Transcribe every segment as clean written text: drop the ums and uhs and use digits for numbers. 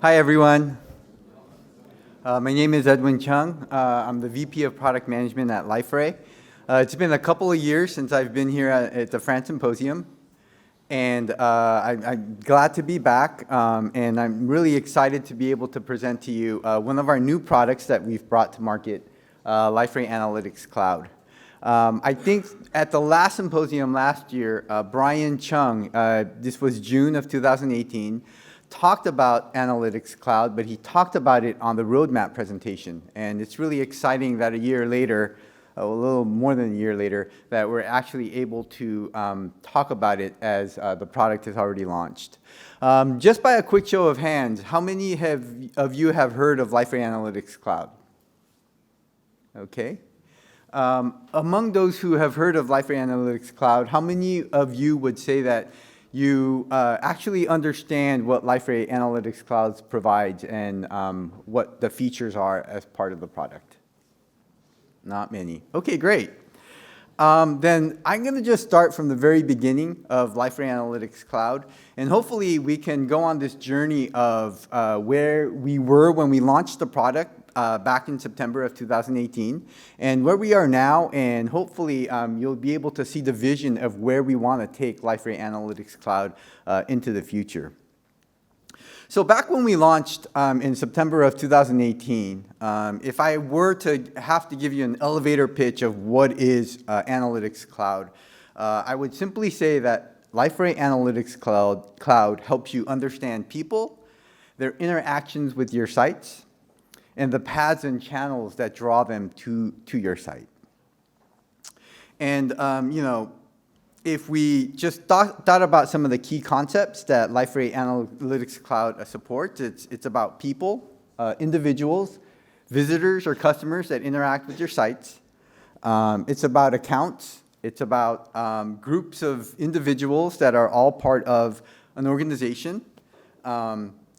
Hi, everyone. My name is Edwin Chung. I'm the VP of Product Management at Liferay. It's been a couple of years since I've been here at the France Symposium, and I'm glad to be back, and I'm really excited to be able to present to you one of our new products that we've brought to market, Liferay Analytics Cloud. I think at the last symposium last year, Brian Chung, this was June of 2018, talked about Analytics Cloud, but he talked about it on the roadmap presentation. And it's really exciting that a year later, a little more than a year later, that we're actually able to talk about it as the product is already launched. Just by a quick show of hands, how many of you have heard of Liferay Analytics Cloud? Okay. Among those who have heard of Liferay Analytics Cloud, how many of you would say that you actually understand what Liferay Analytics Cloud provides and what the features are as part of the product? Not many. Okay, great. Then I'm going to just start from the very beginning of Liferay Analytics Cloud, and hopefully we can go on this journey of where we were when we launched the product back in September of 2018, and where we are now, and hopefully you'll be able to see the vision of where we want to take Liferay Analytics Cloud into the future. So back when we launched in September of 2018, if I were to have to give you an elevator pitch of what is Analytics Cloud, I would simply say that Liferay Analytics Cloud helps you understand people, their interactions with your sites, and the paths and channels that draw them to your site. And, if we just thought about some of the key concepts that Liferay Analytics Cloud supports, it's about people, individuals, visitors or customers that interact with your sites. It's about accounts. It's about groups of individuals that are all part of an organization.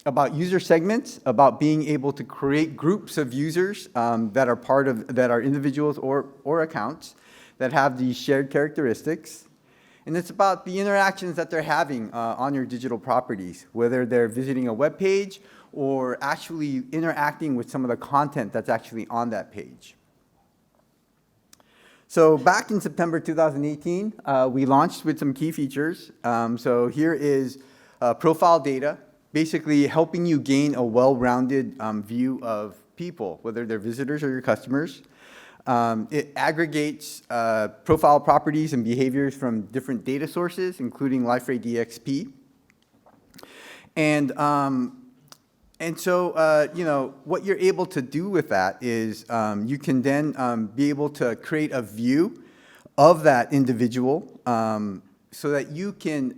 About user segments, about being able to create groups of users that are individuals or accounts that have these shared characteristics. And it's about the interactions that they're having on your digital properties, whether they're visiting a web page or actually interacting with some of the content that's actually on that page. So back in September 2018, we launched with some key features. So here is profile data, basically helping you gain a well-rounded view of people, whether they're visitors or your customers. It aggregates profile properties and behaviors from different data sources, including Liferay DXP. And so, what you're able to do with that is you can then be able to create a view of that individual so that you can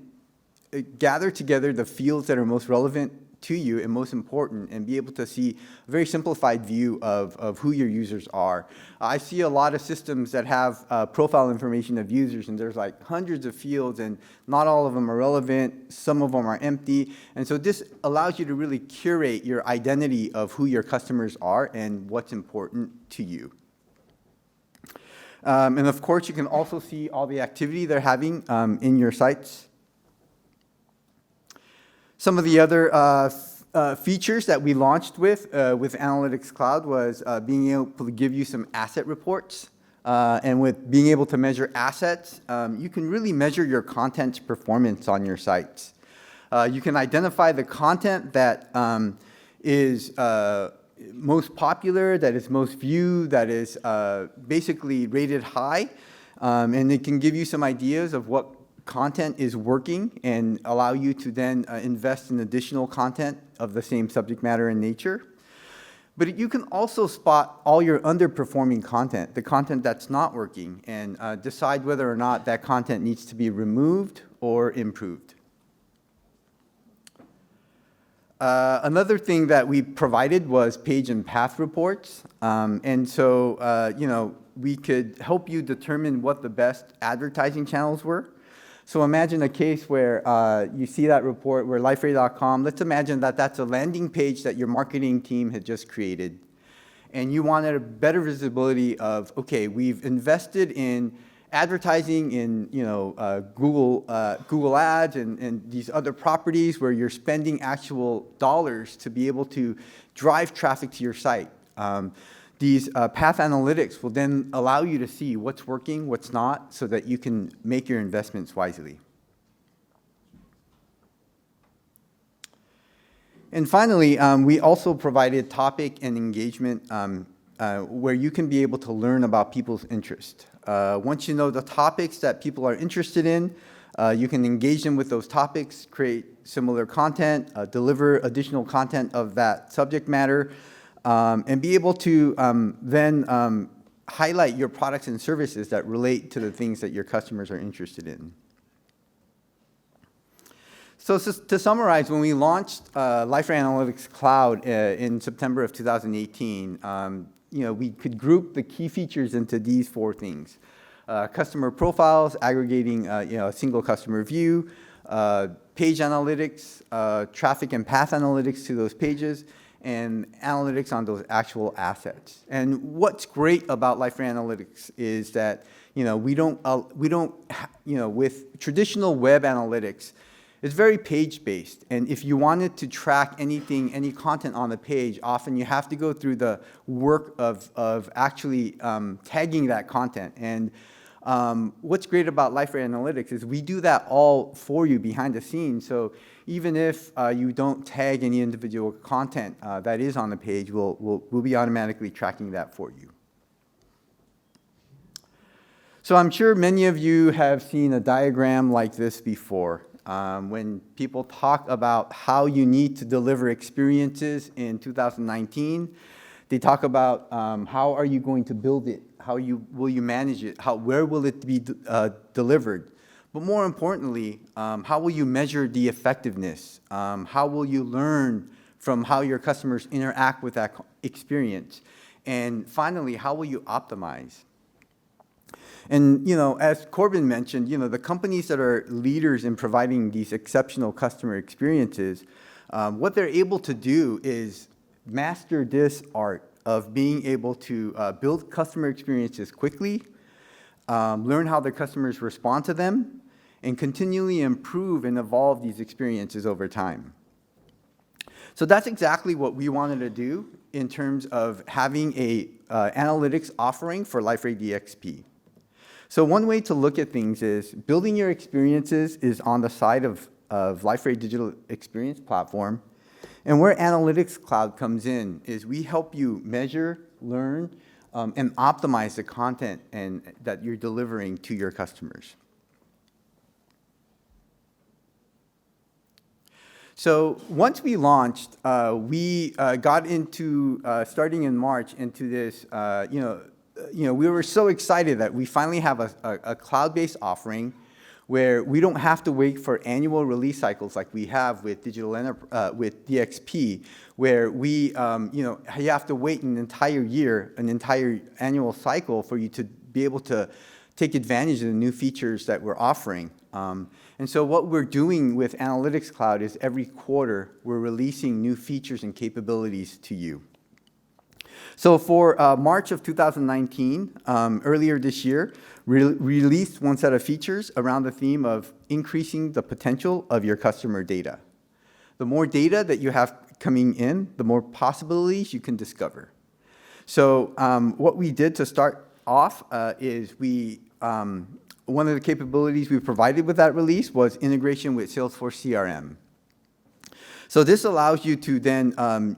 gather together the fields that are most relevant to you and most important and be able to see a very simplified view of who your users are. I see a lot of systems that have profile information of users, and there's like hundreds of fields, and not all of them are relevant. Some of them are empty. And so this allows you to really curate your identity of who your customers are and what's important to you. And of course, you can also see all the activity they're having in your sites. Some of the other features that we launched with Analytics Cloud was being able to give you some asset reports. And with being able to measure assets, you can really measure your content's performance on your sites. You can identify the content that is most popular, that is most viewed, that is basically rated high. And it can give you some ideas of what content is working and allow you to then invest in additional content of the same subject matter and nature. But you can also spot all your underperforming content, the content that's not working, and decide whether or not that content needs to be removed or improved. Another thing that we provided was page and path reports. And so, we could help you determine what the best advertising channels were. So imagine a case where you see that report where Liferay.com, let's imagine that that's a landing page that your marketing team had just created. And you wanted a better visibility of, okay, we've invested in advertising in Google Ads and these other properties where you're spending actual dollars to be able to drive traffic to your site. These path analytics will then allow you to see what's working, what's not, so that you can make your investments wisely. And finally, we also provided topic and engagement where you can be able to learn about people's interest. Once you know the topics that people are interested in, you can engage them with those topics, create similar content, deliver additional content of that subject matter, and be able to then highlight your products and services that relate to the things that your customers are interested in. So to summarize, when we launched Liferay Analytics Cloud in September of 2018, we could group the key features into these 4 things. Customer profiles, aggregating a single customer view, page analytics, traffic and path analytics to those pages, and analytics on those actual assets. And what's great about Liferay Analytics is that we don't with traditional web analytics, it's very page-based, and if you wanted to track anything, any content on the page, often you have to go through the work of actually tagging that content. And what's great about Liferay Analytics is we do that all for you behind the scenes. So even if you don't tag any individual content that is on the page, we'll be automatically tracking that for you. So I'm sure many of you have seen a diagram like this before. When people talk about how you need to deliver experiences in 2019, they talk about how are you going to build it, will you manage it, where will it be delivered, but more importantly, how will you measure the effectiveness, how will you learn from how your customers interact with that experience, and finally, how will you optimize? And as Corbin mentioned, the companies that are leaders in providing these exceptional customer experiences, what they're able to do is master this art of being able to build customer experiences quickly, learn how their customers respond to them, and continually improve and evolve these experiences over time. So that's exactly what we wanted to do in terms of having a analytics offering for Liferay DXP. So one way to look at things is building your experiences is on the side of Liferay Digital Experience Platform. And where Analytics Cloud comes in is we help you measure, learn, and optimize the content that you're delivering to your customers. So once we launched, we got into, starting in March, into this, we were so excited that we finally have a cloud-based offering where we don't have to wait for annual release cycles like we have with with DXP, where you have to wait an entire year, an entire annual cycle for you to be able to take advantage of the new features that we're offering. And so what we're doing with Analytics Cloud is every quarter we're releasing new features and capabilities to you. So for March of 2019, earlier this year, released one set of features around the theme of increasing the potential of your customer data. The more data that you have coming in, the more possibilities you can discover. So what we did to start off is one of the capabilities we provided with that release was integration with Salesforce CRM. So this allows you to then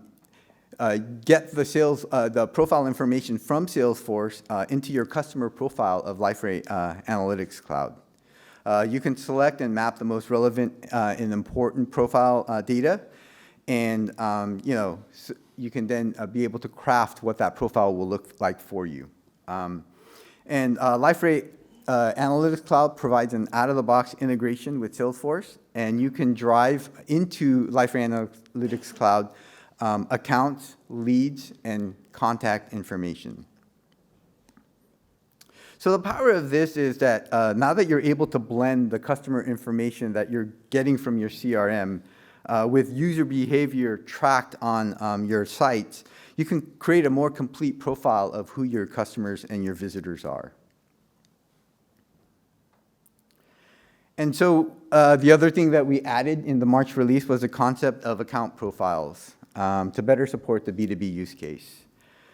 get the profile information from Salesforce into your customer profile of Liferay Analytics Cloud. You can select and map the most relevant and important profile data, and you can then be able to craft what that profile will look like for you. And Liferay Analytics Cloud provides an out-of-the-box integration with Salesforce, and you can drive into Liferay Analytics Cloud accounts, leads, and contact information. So the power of this is that now that you're able to blend the customer information that you're getting from your CRM with user behavior tracked on your sites, you can create a more complete profile of who your customers and your visitors are. And so the other thing that we added in the March release was the concept of account profiles to better support the B2B use case.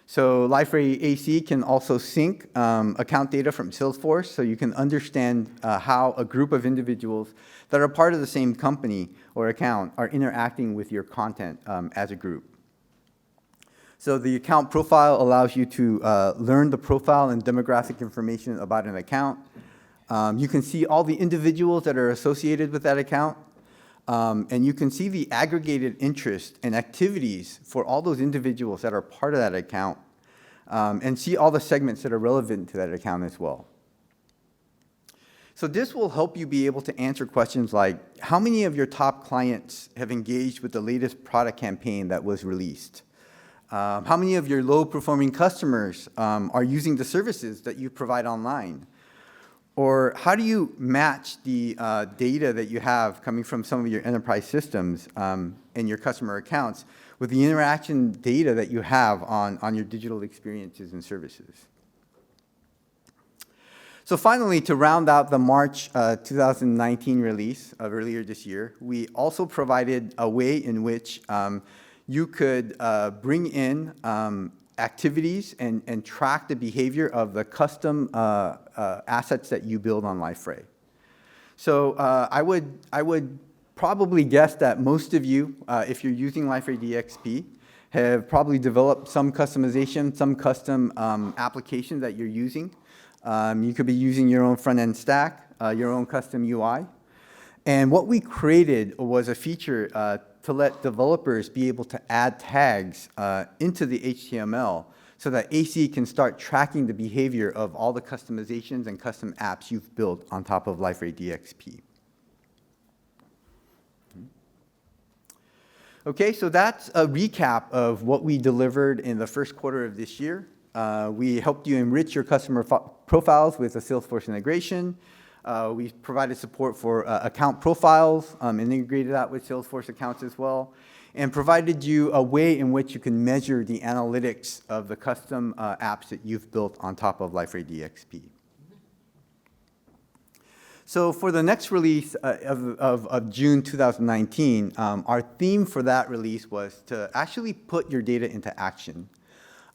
So Liferay AC can also sync account data from Salesforce, so you can understand how a group of individuals that are part of the same company or account are interacting with your content as a group. So the account profile allows you to learn the profile and demographic information about an account. You can see all the individuals that are associated with that account, and you can see the aggregated interest and activities for all those individuals that are part of that account, and see all the segments that are relevant to that account as well. So this will help you be able to answer questions like, how many of your top clients have engaged with the latest product campaign that was released? How many of your low-performing customers are using the services that you provide online? Or how do you match the data that you have coming from some of your enterprise systems and your customer accounts with the interaction data that you have on your digital experiences and services? So finally, to round out the March 2019 release of earlier this year, we also provided a way in which you could bring in activities and track the behavior of the custom assets that you build on Liferay. So I would probably guess that most of you, if you're using Liferay DXP, have probably developed some customization, some custom application that you're using. You could be using your own front-end stack, your own custom UI. And what we created was a feature to let developers be able to add tags into the HTML so that AC can start tracking the behavior of all the customizations and custom apps you've built on top of Liferay DXP. Okay, so that's a recap of what we delivered in the first quarter of this year. We helped you enrich your customer profiles with a Salesforce integration. We provided support for account profiles and integrated that with Salesforce accounts as well, and provided you a way in which you can measure the analytics of the custom apps that you've built on top of Liferay DXP. So for the next release of June 2019, our theme for that release was to actually put your data into action.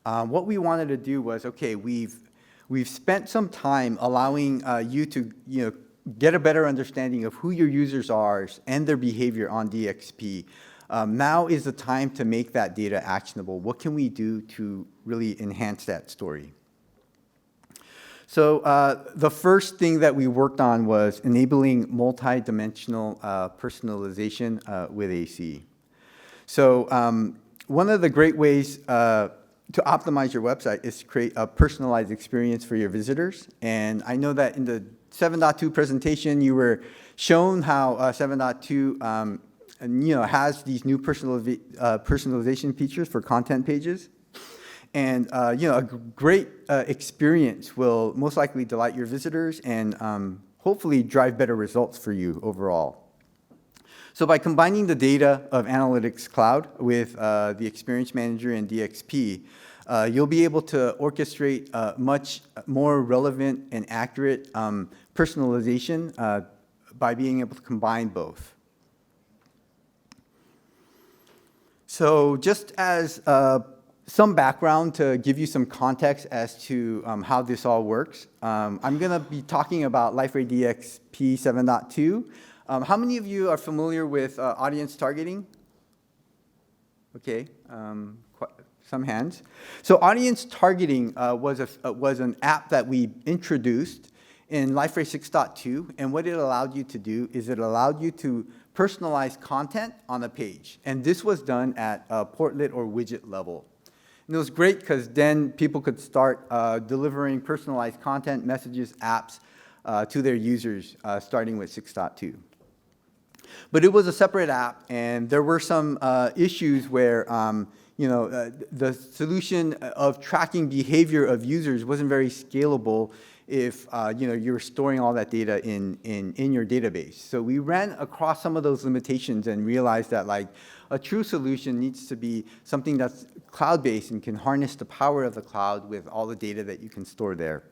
What we wanted to do was, okay, we've spent some time allowing you to get a better understanding of who your users are and their behavior on DXP. Now is the time to make that data actionable. What can we do to really enhance that story? So the first thing that we worked on was enabling multi-dimensional personalization with AC. So one of the great ways to optimize your website is to create a personalized experience for your visitors. And I know that in the 7.2 presentation, you were shown how 7.2 has these new personalization features for content pages. And a great experience will most likely delight your visitors and hopefully drive better results for you overall. So by combining the data of Analytics Cloud with the Experience Manager and DXP, you'll be able to orchestrate much more relevant and accurate personalization by being able to combine both. So just as some background to give you some context as to how this all works, I'm going to be talking about Liferay DXP 7.2. How many of you are familiar with audience targeting? Okay, some hands. So audience targeting was an app that we introduced in Liferay 6.2, and what it allowed you to do is it allowed you to personalize content on a page, and this was done at a portlet or widget level. And it was great because then people could start delivering personalized content, messages, apps to their users starting with 6.2. But it was a separate app, and there were some issues where the solution of tracking behavior of users wasn't very scalable if you were storing all that data in your database. So we ran across some of those limitations and realized that a true solution needs to be something that's cloud-based and can harness the power of the cloud with all the data that you can store there.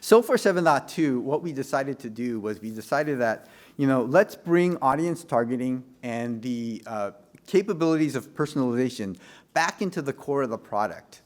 So for 7.2, what we decided to do was we decided that, let's bring audience targeting and the capabilities of personalization back into the core of the product.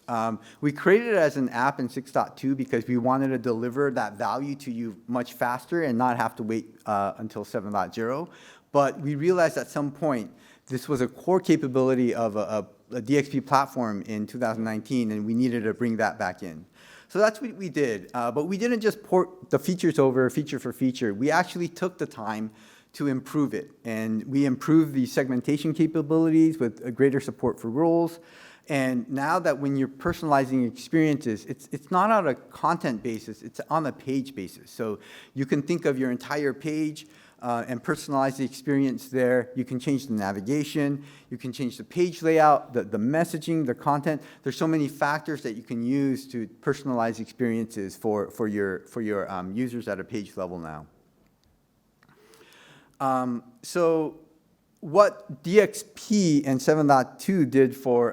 We created it as an app in 6.2 because we wanted to deliver that value to you much faster and not have to wait until 7.0. But we realized at some point this was a core capability of a DXP platform in 2019, and we needed to bring that back in. So that's what we did. But we didn't just port the features over feature for feature. We actually took the time to improve it. And we improved the segmentation capabilities with a greater support for roles. And now that when you're personalizing experiences, it's not on a content basis, it's on a page basis. So you can think of your entire page and personalize the experience there. You can change the navigation, you can change the page layout, the messaging, the content. There's so many factors that you can use to personalize experiences for your users at a page level now. So what DXP and 7.2 did for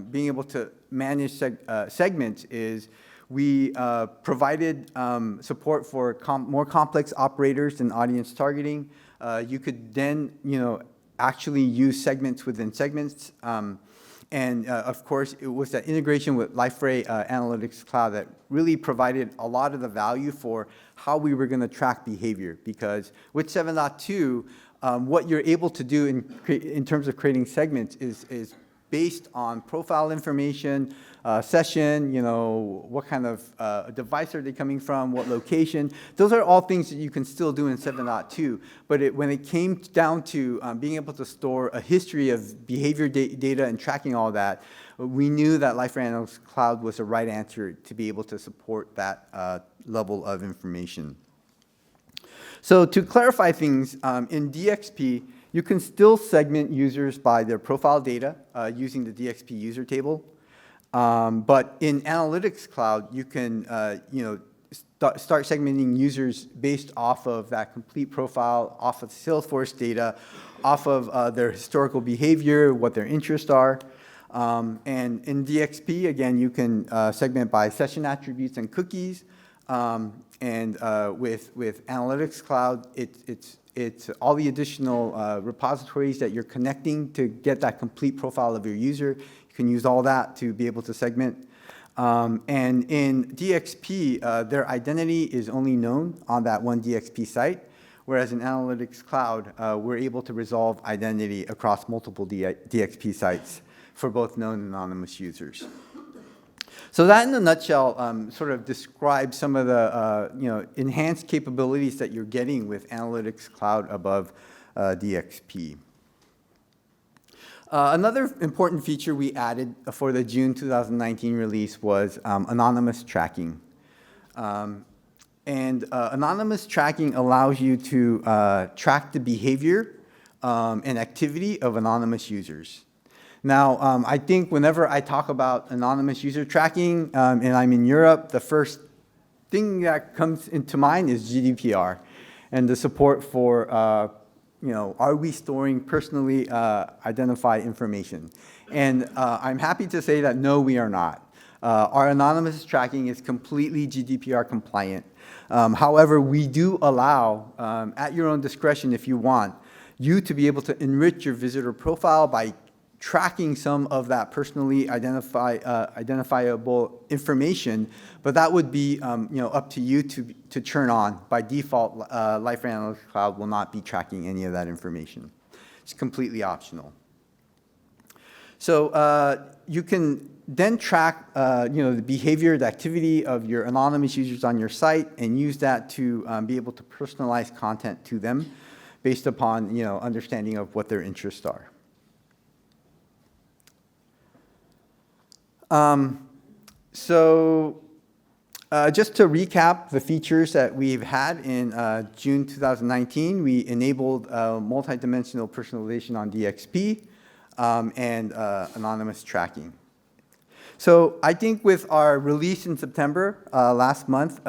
being able to manage segments is we provided support for more complex operators than audience targeting. You could then, actually use segments within segments. Of course, it was that integration with Liferay Analytics Cloud that really provided a lot of the value for how we were going to track behavior. Because with 7.2, what you're able to do in terms of creating segments is based on profile information, session, what kind of device are they coming from, what location. Those are all things that you can still do in 7.2. But when it came down to being able to store a history of behavior data and tracking all that, we knew that Liferay Analytics Cloud was the right answer to be able to support that level of information. So to clarify things, in DXP, you can still segment users by their profile data using the DXP user table. But in Analytics Cloud, you can start segmenting users based off of that complete profile, off of Salesforce data, off of their historical behavior, what their interests are. And in DXP, again, you can segment by session attributes and cookies. And with Analytics Cloud, it's all the additional repositories that you're connecting to get that complete profile of your user. You can use all that to be able to segment. And in DXP, their identity is only known on that one DXP site, whereas in Analytics Cloud, we're able to resolve identity across multiple DXP sites for both known and anonymous users. So that, in a nutshell, sort of describes some of the enhanced capabilities that you're getting with Analytics Cloud above DXP. Another important feature we added for the June 2019 release was anonymous tracking. Anonymous tracking allows you to track the behavior and activity of anonymous users. Now, I think whenever I talk about anonymous user tracking and I'm in Europe, the first thing that comes into mind is GDPR and the support for, are we storing personally identified information? And I'm happy to say that no, we are not. Our anonymous tracking is completely GDPR compliant. However, we do allow, at your own discretion if you want, you to be able to enrich your visitor profile by tracking some of that personally identifiable information, but that would be up to you to turn on. By default, Liferay Analytics Cloud will not be tracking any of that information. It's completely optional. So you can then track the behavior, the activity of your anonymous users on your site and use that to be able to personalize content to them based upon understanding of what their interests are. Just to recap the features that we've had in June 2019, we enabled multidimensional personalization on DXP and anonymous tracking. So I think with our release in September last month,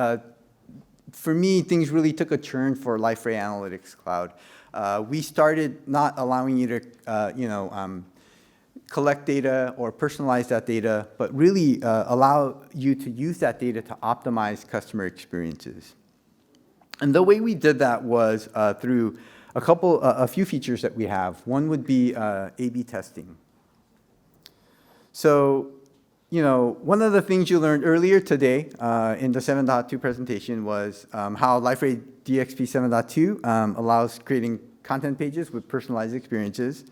for me, things really took a turn for Liferay Analytics Cloud. We started not allowing you to, collect data or personalize that data, but really allow you to use that data to optimize customer experiences. And the way we did that was through a few features that we have. One would be A/B testing. So, one of the things you learned earlier today in the 7.2 presentation was how Liferay DXP 7.2 allows creating content pages with personalized experiences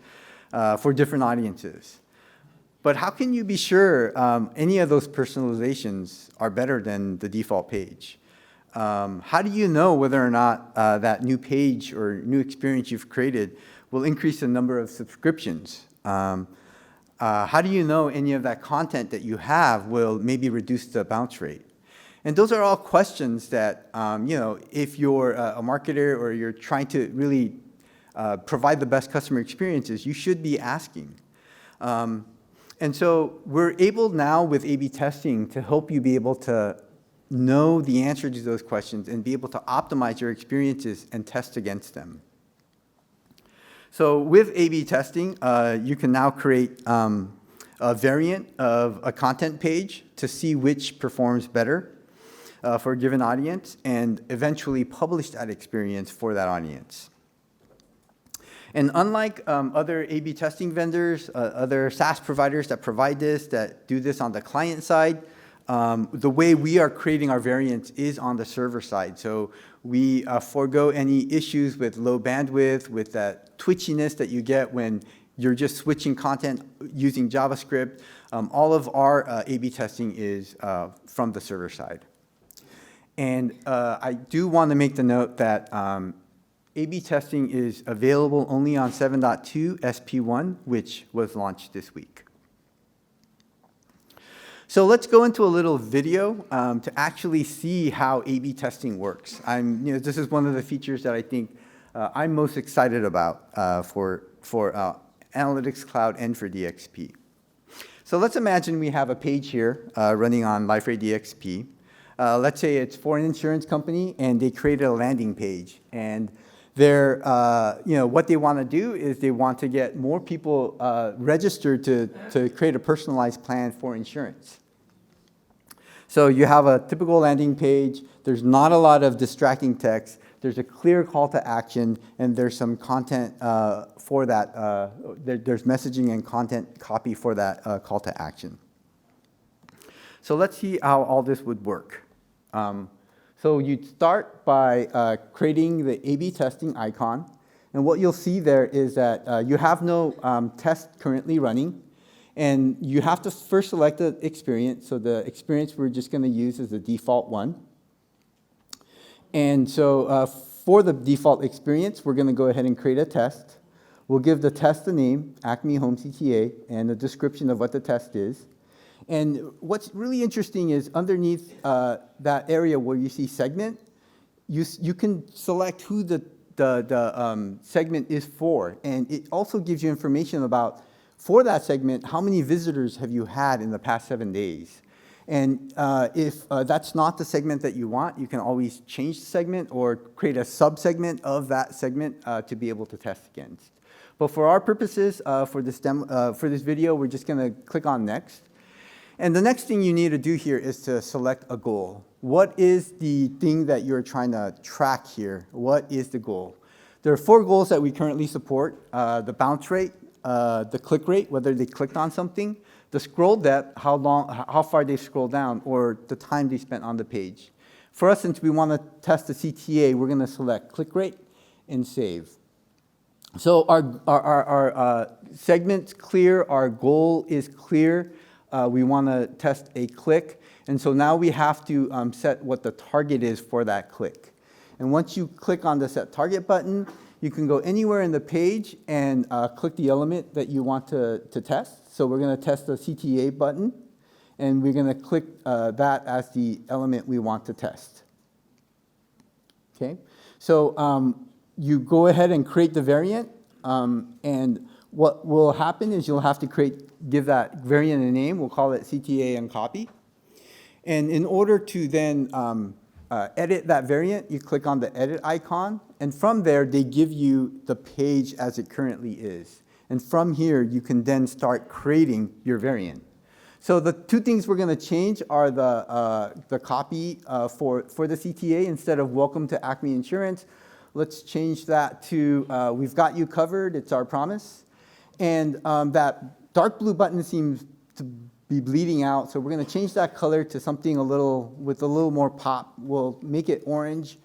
for different audiences. But how can you be sure any of those personalizations are better than the default page? How do you know whether or not that new page or new experience you've created will increase the number of subscriptions? How do you know any of that content that you have will maybe reduce the bounce rate? And those are all questions that, if you're a marketer or you're trying to really provide the best customer experiences, you should be asking. And so we're able now with A/B testing to help you be able to know the answer to those questions and be able to optimize your experiences and test against them. So with A/B testing, you can now create a variant of a content page to see which performs better for a given audience and eventually publish that experience for that audience. And unlike other A/B testing vendors, other SaaS providers that provide this, that do this on the client side, the way we are creating our variants is on the server side. So we forego any issues with low bandwidth, with that twitchiness that you get when you're just switching content using JavaScript. All of our A/B testing is from the server side. And I do want to make the note that A/B testing is available only on 7.2 SP1, which was launched this week. So let's go into a little video to actually see how A/B testing works. This is one of the features that I think I'm most excited about for Analytics Cloud and for DXP. So let's imagine we have a page here running on Liferay DXP. Let's say it's for an insurance company, and they created a landing page. And they're, what they want to do is they want to get more people registered to create a personalized plan for insurance. So you have a typical landing page. There's not a lot of distracting text. There's a clear call to action, and there's some content for that. There's messaging and content copy for that call to action. So let's see how all this would work. So you'd start by creating the A/B testing icon. And what you'll see there is that you have no test currently running. And you have to first select the experience. So the experience we're just going to use is the default one. And so for the default experience, we're going to go ahead and create a test. We'll give the test a name, Acme Home CTA, and a description of what the test is. And what's really interesting is underneath that area where you see segment, you can select who the segment is for. And it also gives you information about, for that segment, how many visitors have you had in the past 7 days? And if that's not the segment that you want, you can always change the segment or create a subsegment of that segment to be able to test against. But for our purposes, for this video, we're just going to click on Next. And the next thing you need to do here is to select a goal. What is the thing that you're trying to track here? What is the goal? There are 4 goals that we currently support: the bounce rate, the click rate, whether they clicked on something, the scroll depth, how far they scroll down, or the time they spent on the page. For us, since we want to test the CTA, we're going to select click rate and save. So our segment's clear, our goal is clear. We want to test a click. And so now we have to set what the target is for that click. And once you click on the Set Target button, you can go anywhere in the page and click the element that you want to test. So we're going to test the CTA button, and we're going to click that as the element we want to test. Okay? So you go ahead and create the variant, and what will happen is you'll have to give that variant a name. We'll call it CTA and copy. And in order to then edit that variant, you click on the edit icon, and from there they give you the page as it currently is. And from here, you can then start creating your variant. So the two things we're going to change are the copy for the CTA. Instead of welcome to Acme Insurance, let's change that to we've got you covered, it's our promise. And that dark blue button seems to be bleeding out, so we're going to change that color to something with a little more pop. We'll make it orange.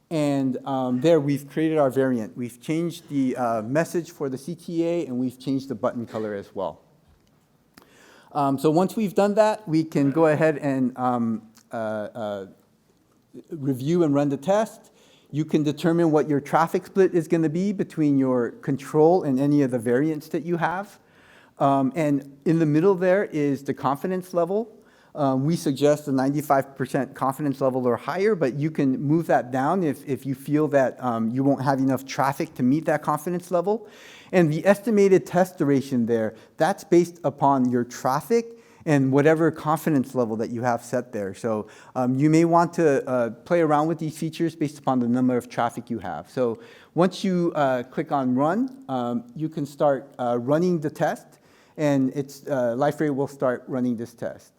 And there we've created our variant. We've changed the message for the CTA, and we've changed the button color as well. So once we've done that, we can go ahead and review and run the test. You can determine what your traffic split is going to be between your control and any of the variants that you have. And in the middle there is the confidence level. We suggest a 95% confidence level or higher, but you can move that down if you feel that you won't have enough traffic to meet that confidence level. And the estimated test duration there, that's based upon your traffic and whatever confidence level that you have set there. So you may want to play around with these features based upon the number of traffic you have. So once you click on run, you can start running the test, and Liferay will start running this test.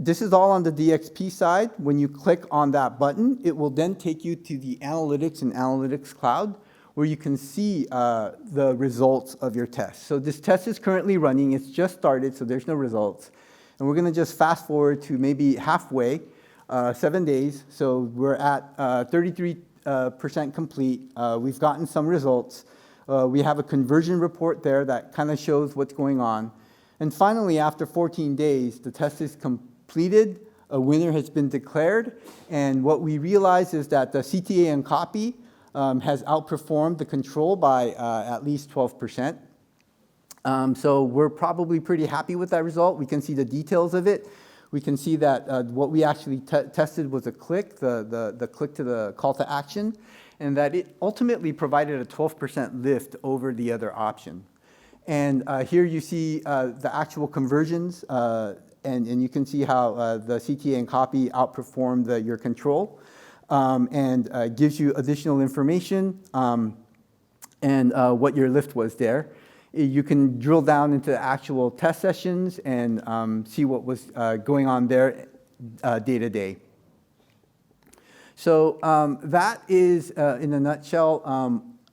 This is all on the DXP side. When you click on that button, it will then take you to the Analytics and Analytics Cloud, where you can see the results of your test. So this test is currently running. It's just started, so there's no results. And we're going to just fast forward to maybe halfway, 7 days. So we're at 33% complete. We've gotten some results. We have a conversion report there that kind of shows what's going on. And finally, after 14 days, the test is completed. A winner has been declared. And what we realize is that the CTA and copy has outperformed the control by at least 12%. So we're probably pretty happy with that result. We can see the details of it. We can see that what we actually tested was a click, the click to the call to action, and that it ultimately provided a 12% lift over the other option. And here you see the actual conversions, and you can see how the CTA and copy outperformed your control. And gives you additional information and what your lift was there. You can drill down into the actual test sessions and see what was going on there day to day. So that is, in a nutshell,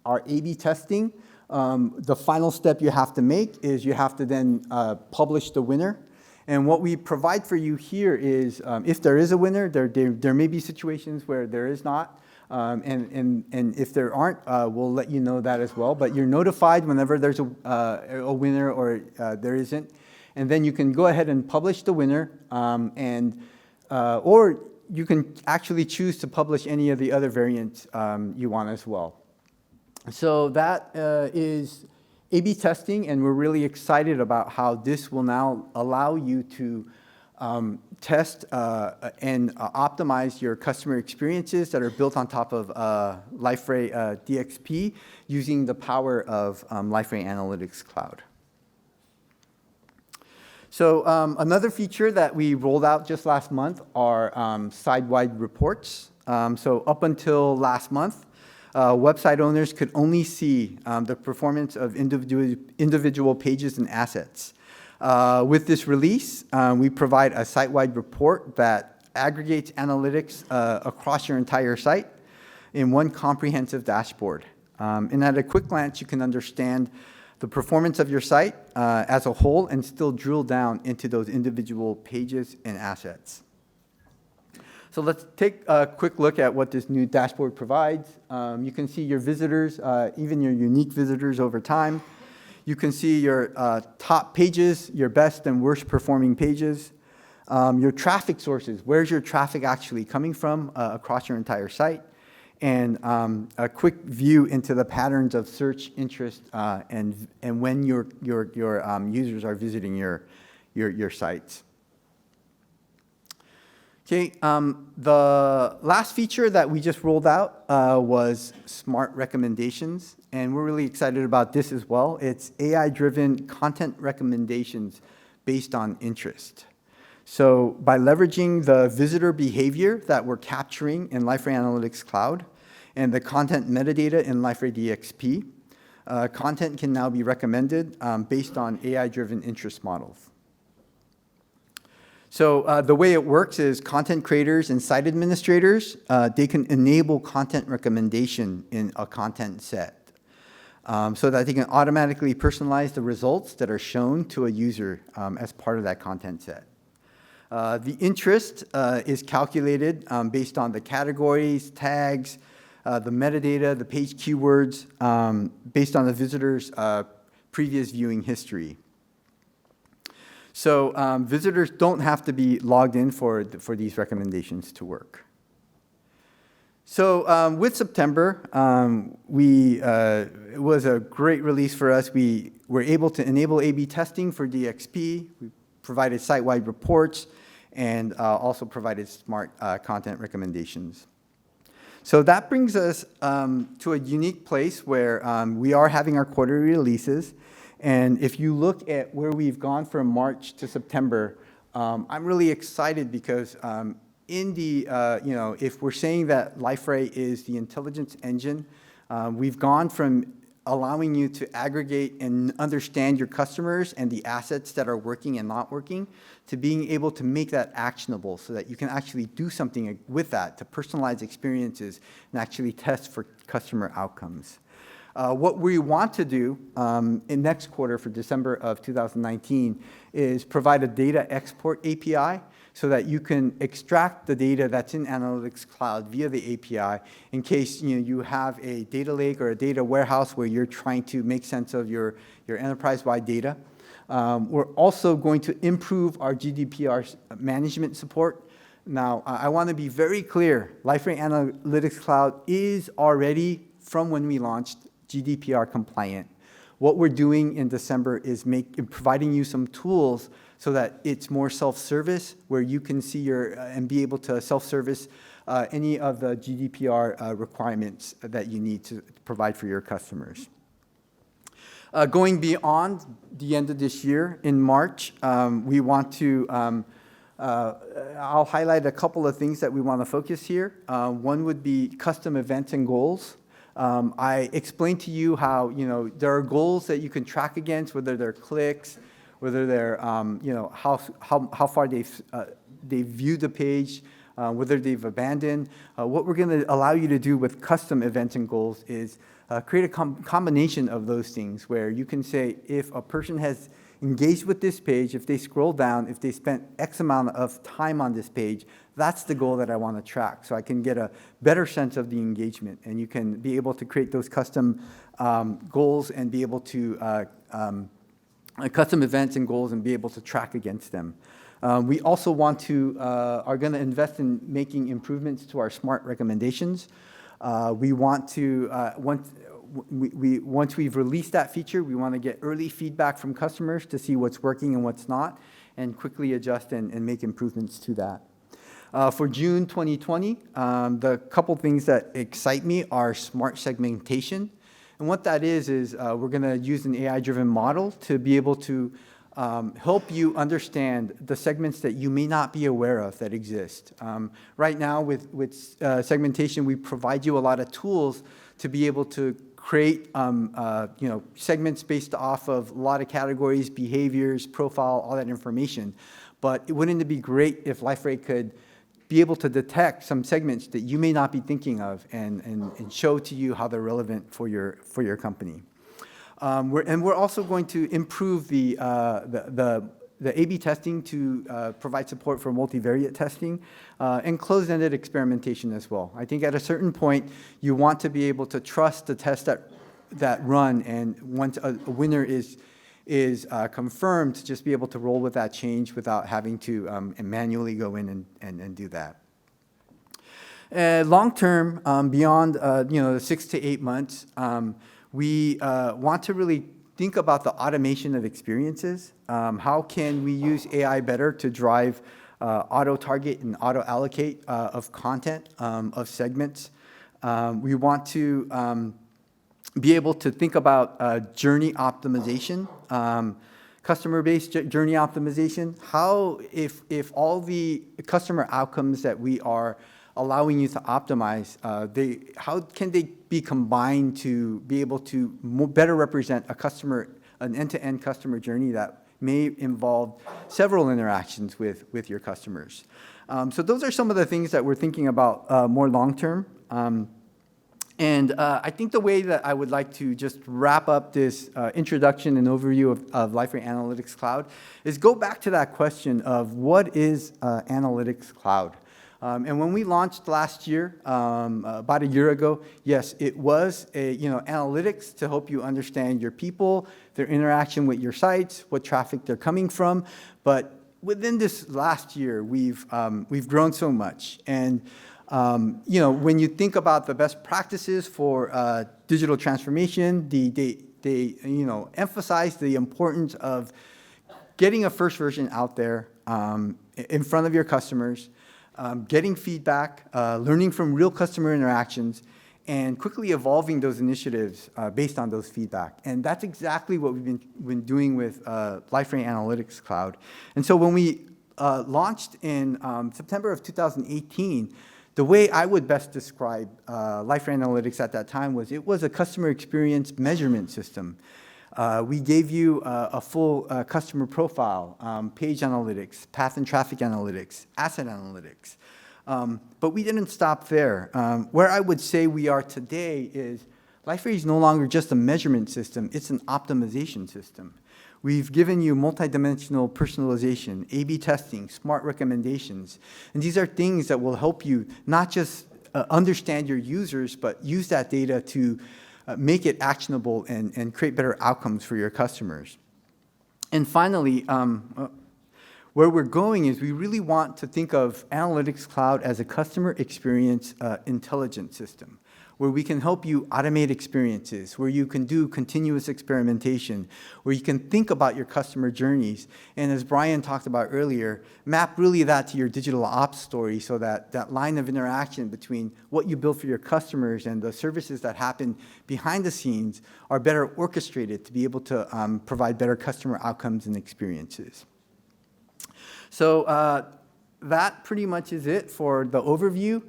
our A/B testing. The final step you have to make is you have to then publish the winner. And what we provide for you here is, if there is a winner, there may be situations where there is not. And if there aren't, we'll let you know that as well. But you're notified whenever there's a winner or there isn't. And then you can go ahead and publish the winner, or you can actually choose to publish any of the other variants you want as well. So that is A/B testing, and we're really excited about how this will now allow you to test and optimize your customer experiences that are built on top of Liferay DXP using the power of Liferay Analytics Cloud. So another feature that we rolled out just last month are side-wide reports. So up until last month, website owners could only see the performance of individual pages and assets. With this release, we provide a site-wide report that aggregates analytics across your entire site in one comprehensive dashboard. And at a quick glance, you can understand the performance of your site as a whole and still drill down into those individual pages and assets. So let's take a quick look at what this new dashboard provides. You can see your visitors, even your unique visitors over time. You can see your top pages, your best and worst performing pages, your traffic sources. Where's your traffic actually coming from across your entire site? And a quick view into the patterns of search interest and when your users are visiting your sites. Okay, the last feature that we just rolled out was smart recommendations, and we're really excited about this as well. It's AI-driven content recommendations based on interest. So by leveraging the visitor behavior that we're capturing in Liferay Analytics Cloud and the content metadata in Liferay DXP, content can now be recommended based on AI-driven interest models. So the way it works is content creators and site administrators, they can enable content recommendation in a content set so that they can automatically personalize the results that are shown to a user as part of that content set. The interest is calculated based on the categories, tags, the metadata, the page keywords, based on the visitor's previous viewing history. So visitors don't have to be logged in for these recommendations to work. So with September, it was a great release for us. We were able to enable A/B testing for DXP. We provided site-wide reports and also provided smart content recommendations. So that brings us to a unique place where we are having our quarterly releases. And if you look at where we've gone from March to September, I'm really excited because in the, if we're saying that Liferay is the intelligence engine, we've gone from allowing you to aggregate and understand your customers and the assets that are working and not working to being able to make that actionable so that you can actually do something with that to personalize experiences and actually test for customer outcomes. What we want to do in next quarter for December of 2019 is provide a data export API so that you can extract the data that's in Analytics Cloud via the API in case you have a data lake or a data warehouse where you're trying to make sense of your enterprise-wide data. We're also going to improve our GDPR management support. Now, I want to be very clear. Liferay Analytics Cloud is already, from when we launched, GDPR compliant. What we're doing in December is providing you some tools so that it's more self-service, where you can see and be able to self-service any of the GDPR requirements that you need to provide for your customers. Going beyond the end of this year, in March, we want to, I'll highlight a couple of things that we want to focus here. One would be custom events and goals. I explained to you how, there are goals that you can track against, whether they're clicks, whether they're, how far they've viewed the page, whether they've abandoned. What we're going to allow you to do with custom events and goals is create a combination of those things where you can say if a person has engaged with this page, if they scroll down, if they spent X amount of time on this page, that's the goal that I want to track. So I can get a better sense of the engagement, and you can be able to create those custom goals and be able to custom events and goals and be able to track against them. We also are going to invest in making improvements to our smart recommendations. We want to, once we've released that feature, we want to get early feedback from customers to see what's working and what's not, and quickly adjust and make improvements to that. For June 2020, the couple things that excite me are smart segmentation. And what that is we're going to use an AI-driven model to be able to help you understand the segments that you may not be aware of that exist. Right now, with segmentation, we provide you a lot of tools to be able to create segments based off of a lot of categories, behaviors, profile, all that information. But wouldn't it be great if Liferay could be able to detect some segments that you may not be thinking of and show to you how they're relevant for your company. We're also going to improve the A/B testing to provide support for multivariate testing and closed-ended experimentation as well. I think at a certain point, you want to be able to trust the tests that run, and once a winner is confirmed, to just be able to roll with that change without having to manually go in and do that. Long term, beyond 6 to 8 months, we want to really think about the automation of experiences. How can we use AI better to drive auto-target and auto-allocate of content, of segments? We want to be able to think about journey optimization, customer-based journey optimization. How, if all the customer outcomes that we are allowing you to optimize, how can they be combined to be able to better represent an end-to-end customer journey that may involve several interactions with your customers. So those are some of the things that we're thinking about more long-term. And I think the way that I would like to just wrap up this introduction and overview of Liferay Analytics Cloud is go back to that question of what is Analytics Cloud? And when we launched last year, about a year ago, yes, it was analytics to help you understand your people, their interaction with your sites, what traffic they're coming from. But within this last year, we've grown so much. And when you think about the best practices for digital transformation, they emphasize the importance of getting a first version out there in front of your customers, getting feedback, learning from real customer interactions, and quickly evolving those initiatives based on those feedback. And that's exactly what we've been doing with Liferay Analytics Cloud. And so when we launched in September of 2018, the way I would best describe Liferay Analytics at that time was it was a customer experience measurement system. We gave you a full customer profile, page analytics, path and traffic analytics, asset analytics. But we didn't stop there. Where I would say we are today is Liferay is no longer just a measurement system, it's an optimization system. We've given you multidimensional personalization, A/B testing, smart recommendations. And these are things that will help you not just understand your users, but use that data to make it actionable and create better outcomes for your customers. And finally, where we're going is we really want to think of Analytics Cloud as a customer experience intelligence system, where we can help you automate experiences, where you can do continuous experimentation, where you can think about your customer journeys. And as Brian talked about earlier, map really that to your digital ops story so that that line of interaction between what you build for your customers and the services that happen behind the scenes are better orchestrated to be able to provide better customer outcomes and experiences. So that pretty much is it for the overview.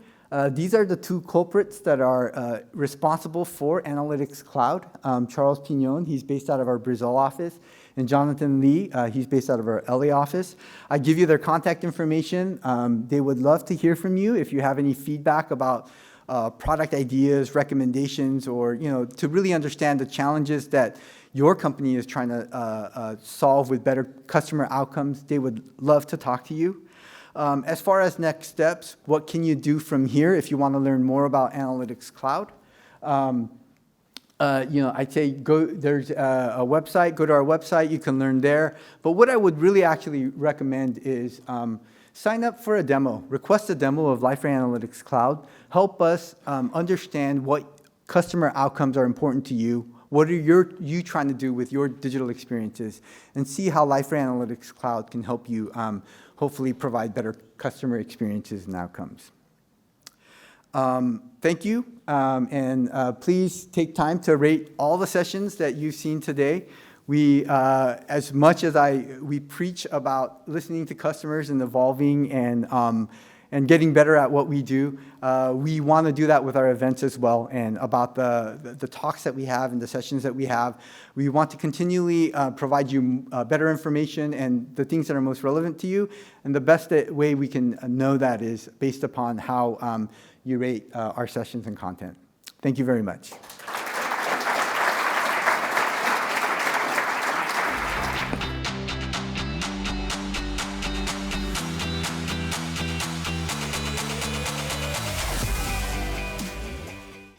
These are the two culprits that are responsible for Analytics Cloud. Charles Pignon, he's based out of our Brazil office, and Jonathan Lee, he's based out of our LA office. I give you their contact information. They would love to hear from you if you have any feedback about product ideas, recommendations, or to really understand the challenges that your company is trying to solve with better customer outcomes. They would love to talk to you. As far as next steps, what can you do from here if you want to learn more about Analytics Cloud? I'd say there's a website, go to our website, you can learn there. But what I would really actually recommend is sign up for a demo, request a demo of Liferay Analytics Cloud, help us understand what customer outcomes are important to you, what are you trying to do with your digital experiences, and see how Liferay Analytics Cloud can help you hopefully provide better customer experiences and outcomes. Thank you, and please take time to rate all the sessions that you've seen today. We, as much as we preach about listening to customers and evolving and getting better at what we do, we want to do that with our events as well, and about the talks that we have and the sessions that we have. We want to continually provide you better information and the things that are most relevant to you, and the best way we can know that is based upon how you rate our sessions and content. Thank you very much.